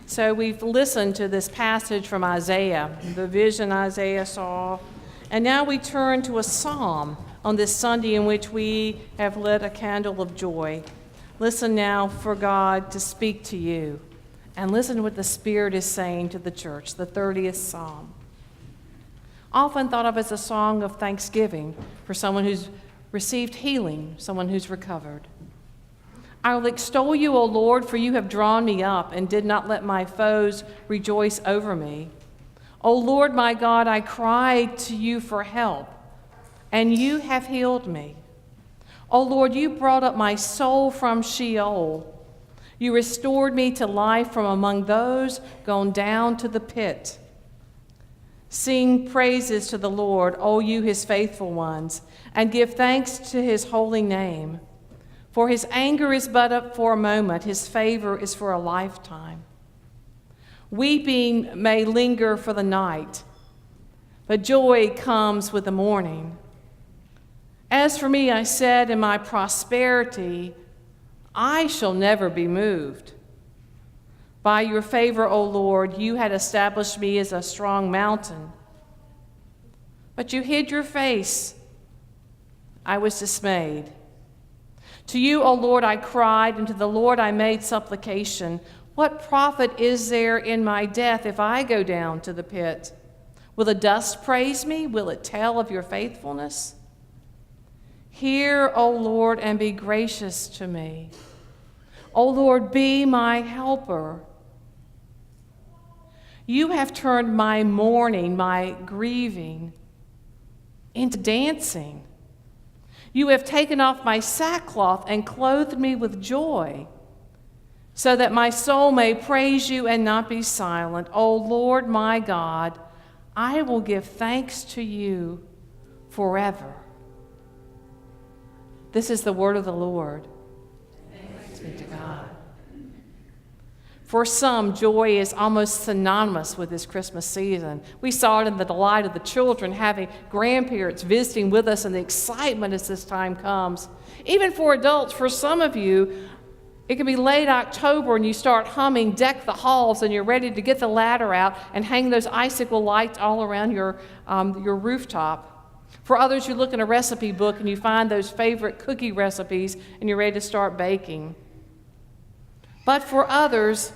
So we've listened to this passage from Isaiah, the vision Isaiah saw, and now we turn to a psalm on this Sunday in which we have lit a candle of joy. Listen now for God to speak to you, and listen to what the Spirit is saying to the church, the 30th Psalm. Often thought of as a song of thanksgiving for someone who's received healing, someone who's recovered. I will extol you, O Lord, for you have drawn me up and did not let my foes rejoice over me. O Lord my God, I cried to you for help, and you have healed me. O Lord, you brought up my soul from Sheol. You restored me to life from among those gone down to the pit. Sing praises to the Lord, O you his faithful ones, and give thanks to his holy name. For his anger is but up for a moment, his favor is for a lifetime. Weeping may linger for the night, but joy comes with the morning. As for me, I said, in my prosperity, I shall never be moved. By your favor, O Lord, you had established me as a strong mountain. But you hid your face. I was dismayed. To you, O Lord, I cried, and to the Lord I made supplication. What profit is there in my death if I go down to the pit? Will the dust praise me? Will it tell of your faithfulness? Hear, O Lord, and be gracious to me. O Lord, be my helper. You have turned my mourning, my grieving, into dancing. You have taken off my sackcloth and clothed me with joy, so that my soul may praise you and not be silent. O Lord my God, I will give thanks to you forever. This is the word of the Lord. Thanks be to God. For some, joy is almost synonymous with this Christmas season. We saw it in the delight of the children having grandparents visiting with us and the excitement as this time comes. Even for adults, for some of you, it can be late October and you start humming Deck the Halls and you're ready to get the ladder out and hang those icicle lights all around your rooftop. For others, you look in a recipe book and you find those favorite cookie recipes and you're ready to start baking. But for others,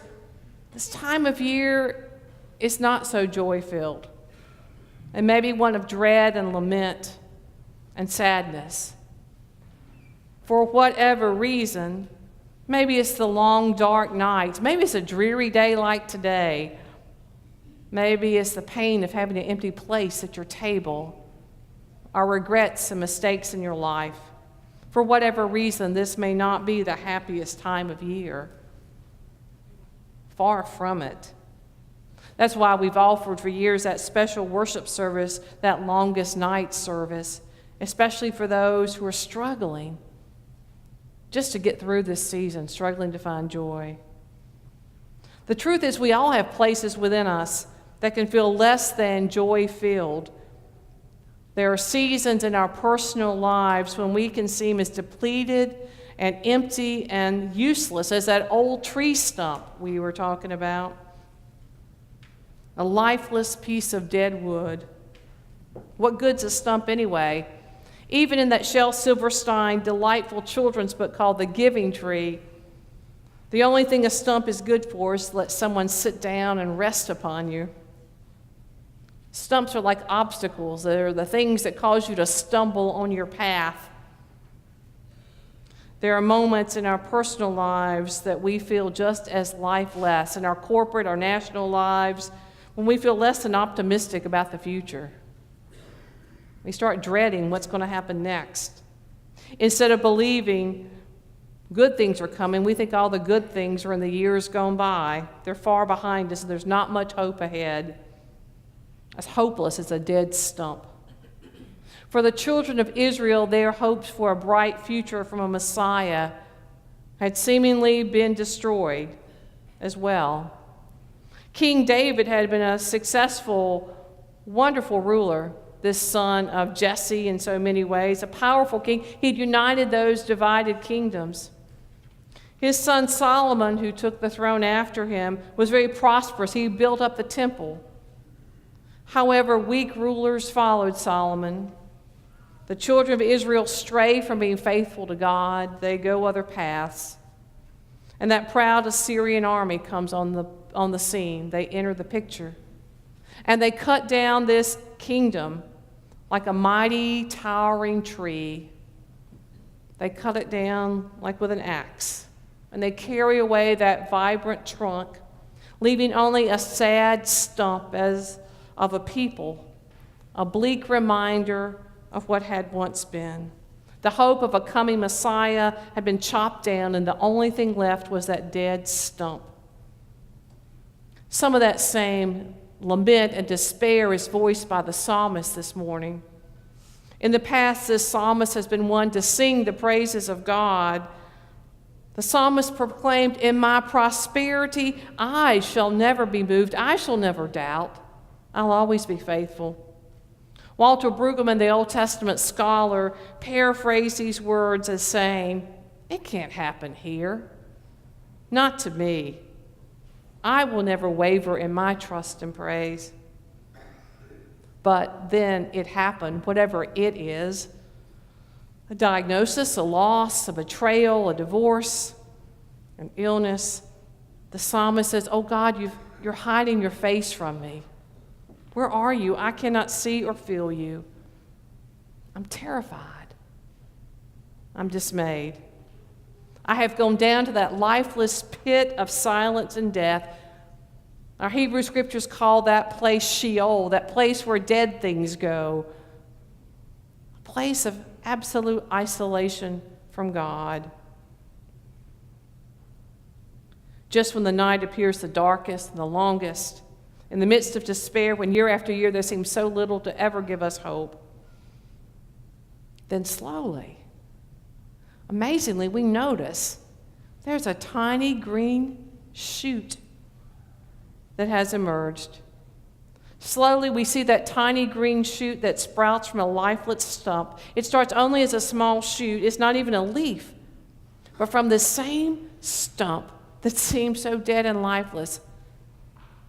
this time of year is not so joy-filled, and maybe one of dread and lament and sadness. For whatever reason, maybe it's the long, dark nights. Maybe it's a dreary day like today. Maybe it's the pain of having an empty place at your table, or regrets and mistakes in your life. For whatever reason, this may not be the happiest time of year. Far from it. That's why we've offered for years that special worship service, that longest night service, especially for those who are struggling just to get through this season, struggling to find joy. The truth is, we all have places within us that can feel less than joy-filled. There are seasons in our personal lives when we can seem as depleted and empty and useless as that old tree stump we were talking about. A lifeless piece of dead wood. What good's a stump anyway? Even in that Shel Silverstein delightful children's book called The Giving Tree, the only thing a stump is good for is to let someone sit down and rest upon you. Stumps are like obstacles. They're the things that cause you to stumble on your path. There are moments in our personal lives that we feel just as lifeless, in our corporate, our national lives, when we feel less than optimistic about the future. We start dreading what's going to happen next. Instead of believing good things are coming, we think all the good things are in the years gone by. They're far behind us, and there's not much hope ahead. As hopeless as a dead stump. For the children of Israel, their hopes for a bright future from a Messiah had seemingly been destroyed as well. King David had been a successful, wonderful ruler, this son of Jesse in so many ways, a powerful king. He'd united those divided kingdoms. His son Solomon, who took the throne after him, was very prosperous. He built up the temple. However, weak rulers followed Solomon. The children of Israel stray from being faithful to God. They go other paths. And that proud Assyrian army comes on the scene. They enter the picture. And they cut down this kingdom like a mighty, towering tree. They cut it down like with an axe. And they carry away that vibrant trunk, leaving only a sad stump as of a people, a bleak reminder of what had once been. The hope of a coming Messiah had been chopped down, and the only thing left was that dead stump. Some of that same lament and despair is voiced by the psalmist this morning. In the past, this psalmist has been one to sing the praises of God. The psalmist proclaimed, "In my prosperity, I shall never be moved. I shall never doubt. I'll always be faithful." Walter Brueggemann, the Old Testament scholar, paraphrased these words as saying, "It can't happen here. Not to me. I will never waver in my trust and praise." But then it happened, whatever it is. A diagnosis, a loss, a betrayal, a divorce, an illness. The psalmist says, "Oh God, you're hiding your face from me. Where are you? I cannot see or feel you. I'm terrified. I'm dismayed. I have gone down to that lifeless pit of silence and death." Our Hebrew scriptures call that place Sheol, that place where dead things go, a place of absolute isolation from God. Just when the night appears the darkest and the longest, in the midst of despair, when year after year there seems so little to ever give us hope, then slowly, amazingly, we notice there's a tiny green shoot that has emerged. Slowly, we see that tiny green shoot that sprouts from a lifeless stump. It starts only as a small shoot. It's not even a leaf. But from the same stump that seems so dead and lifeless,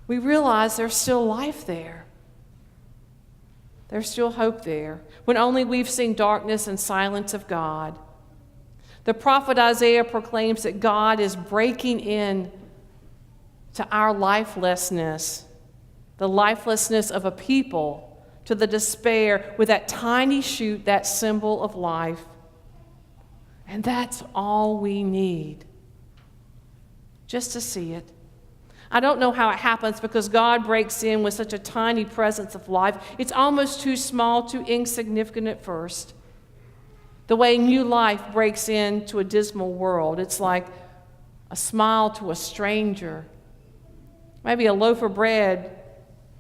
we realize there's still life there. There's still hope there, when only we've seen darkness and silence of God. The prophet Isaiah proclaims that God is breaking in to our lifelessness, the lifelessness of a people, to the despair with that tiny shoot, that symbol of life. And that's all we need, just to see it. I don't know how it happens, because God breaks in with such a tiny presence of life. It's almost too small, too insignificant at first. The way new life breaks into a dismal world. It's like a smile to a stranger, maybe a loaf of bread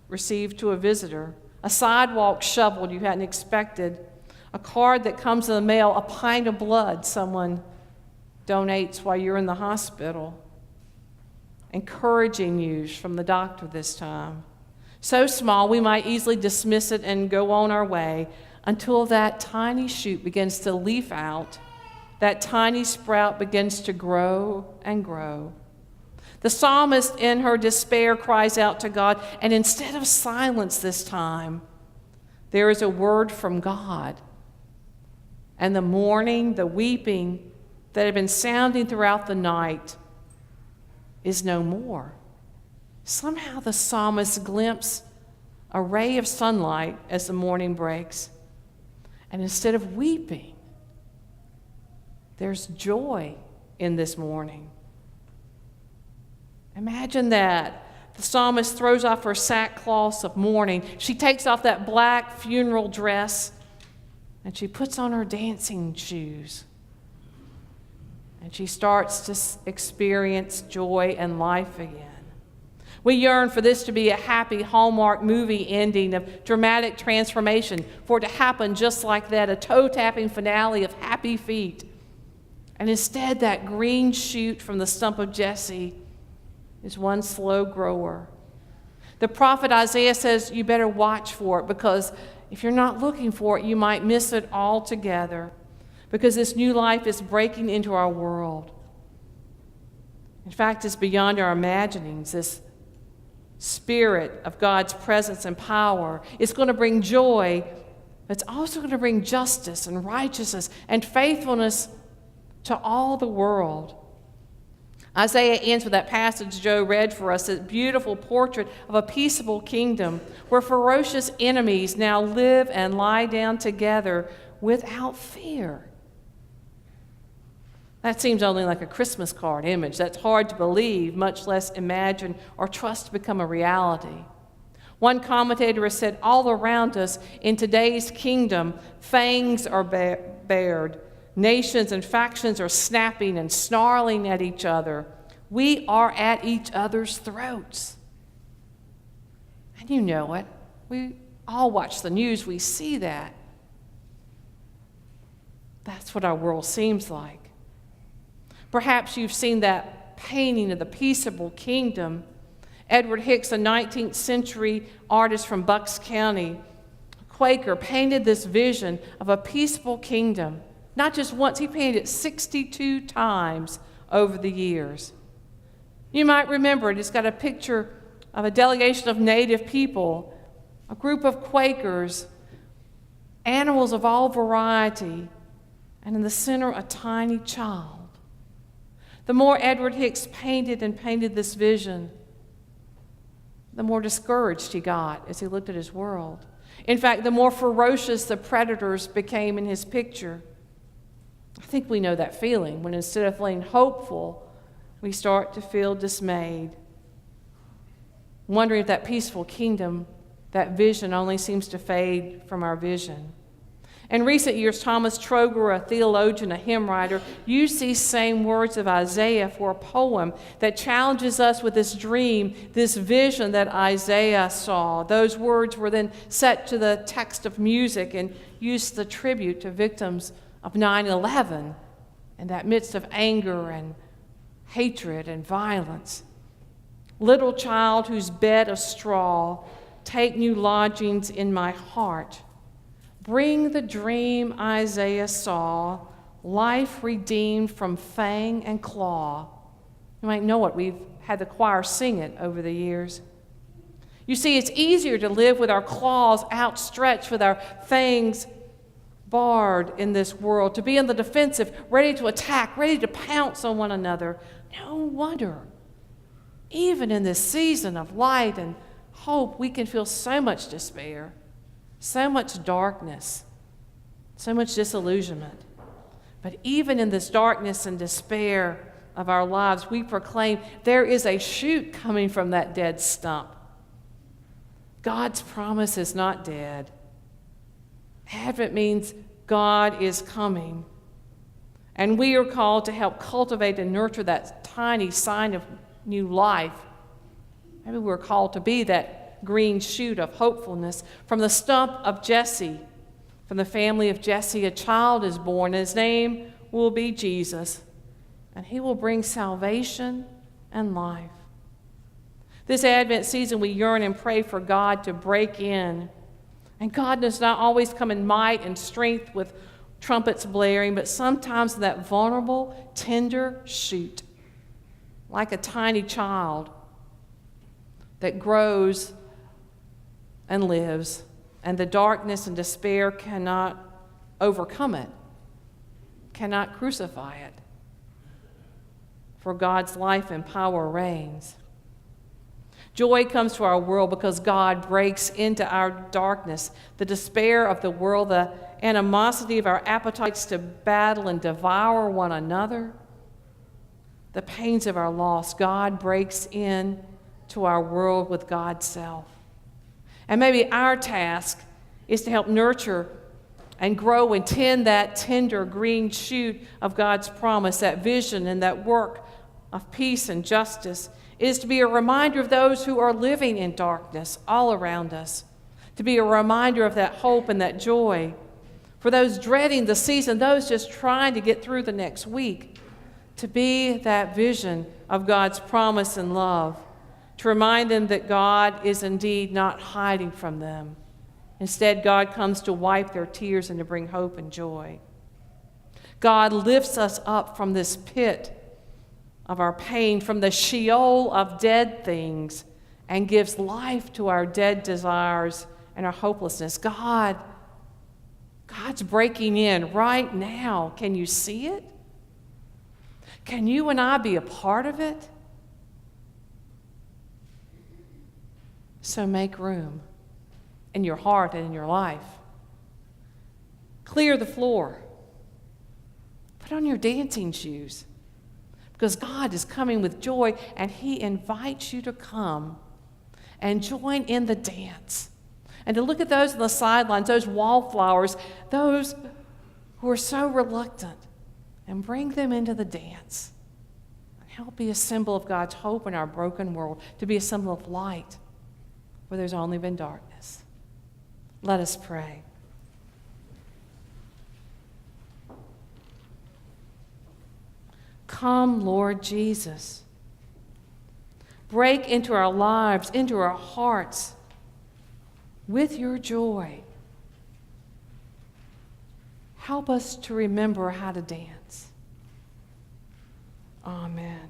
received to a visitor, a sidewalk shoveled you hadn't expected, a card that comes in the mail, a pint of blood someone donates while you're in the hospital. Encouraging news from the doctor this time. So small we might easily dismiss it and go on our way, until that tiny shoot begins to leaf out, that tiny sprout begins to grow and grow. The psalmist in her despair cries out to God, and instead of silence this time, there is a word from God. And the mourning, the weeping that had been sounding throughout the night is no more. Somehow the psalmist glimpses a ray of sunlight as the morning breaks. And instead of weeping, there's joy in this morning. Imagine that. The psalmist throws off her sackcloth of mourning. She takes off that black funeral dress, and she puts on her dancing shoes. And she starts to experience joy and life again. We yearn for this to be a happy Hallmark movie ending of dramatic transformation, for it to happen just like that, a toe-tapping finale of happy feet. And instead, that green shoot from the stump of Jesse is one slow grower. The prophet Isaiah says you better watch for it, because if you're not looking for it, you might miss it altogether, because this new life is breaking into our world. In fact, it's beyond our imaginings. This spirit of God's presence and power is going to bring joy. It's also going to bring justice and righteousness and faithfulness to all the world. Isaiah ends with that passage Joe read for us, that beautiful portrait of a peaceable kingdom where ferocious enemies now live and lie down together without fear. That seems only like a Christmas card image. That's hard to believe, much less imagine or trust to become a reality. One commentator has said, all around us in today's kingdom, fangs are bared. Nations and factions are snapping and snarling at each other. We are at each other's throats. And you know it. We all watch the news. We see that. That's what our world seems like. Perhaps you've seen that painting of the peaceable kingdom. Edward Hicks, a 19th century artist from Bucks County, Quaker, painted this vision of a peaceful kingdom. Not just once, he painted it 62 times over the years. You might remember it. It's got a picture of a delegation of native people, a group of Quakers, animals of all variety, and in the center, a tiny child. The more Edward Hicks painted this vision, the more discouraged he got as he looked at his world. In fact, the more ferocious the predators became in his picture. I think we know that feeling when instead of feeling hopeful, we start to feel dismayed, wondering if that peaceful kingdom, that vision only seems to fade from our vision. In recent years, Thomas Troger, a theologian, a hymn writer, used these same words of Isaiah for a poem that challenges us with this dream, this vision that Isaiah saw. Those words were then set to the text of music and used the tribute to victims of 9/11 in that midst of anger and hatred and violence. Little child whose bed of straw, take new lodgings in my heart. Bring the dream Isaiah saw, life redeemed from fang and claw. You might know it. We've had the choir sing it over the years. You see, it's easier to live with our claws outstretched, with our fangs barred in this world, to be on the defensive, ready to attack, ready to pounce on one another. No wonder, even in this season of light and hope, we can feel so much despair, so much darkness, so much disillusionment. But even in this darkness and despair of our lives, we proclaim there is a shoot coming from that dead stump. God's promise is not dead. Advent means God is coming. And we are called to help cultivate and nurture that tiny sign of new life. Maybe we're called to be that green shoot of hopefulness. From the stump of Jesse, from the family of Jesse, a child is born, and his name will be Jesus. And he will bring salvation and life. This Advent season, we yearn and pray for God to break in. And God does not always come in might and strength with trumpets blaring, but sometimes that vulnerable, tender shoot, like a tiny child that grows and lives, and the darkness and despair cannot overcome it, cannot crucify it. For God's life and power reigns. Joy comes to our world because God breaks into our darkness, the despair of the world, the animosity of our appetites to battle and devour one another, the pains of our loss. God breaks in to our world with God's self. And maybe our task is to help nurture and grow and tend that tender green shoot of God's promise, that vision and that work of peace and justice. It is to be a reminder of those who are living in darkness all around us, to be a reminder of that hope and that joy. For those dreading the season, those just trying to get through the next week, to be that vision of God's promise and love, to remind them that God is indeed not hiding from them. Instead, God comes to wipe their tears and to bring hope and joy. God lifts us up from this pit of our pain, from the Sheol of dead things, and gives life to our dead desires and our hopelessness. God's breaking in right now. Can you see it? Can you and I be a part of it? So make room in your heart and in your life. Clear the floor. Put on your dancing shoes, because God is coming with joy, and He invites you to come and join in the dance. And to look at those on the sidelines, those wallflowers, those who are so reluctant, and bring them into the dance. And help be a symbol of God's hope in our broken world, to be a symbol of light where there's only been darkness. Let us pray. Come, Lord Jesus. Break into our lives, into our hearts, with your joy. Help us to remember how to dance. Amen.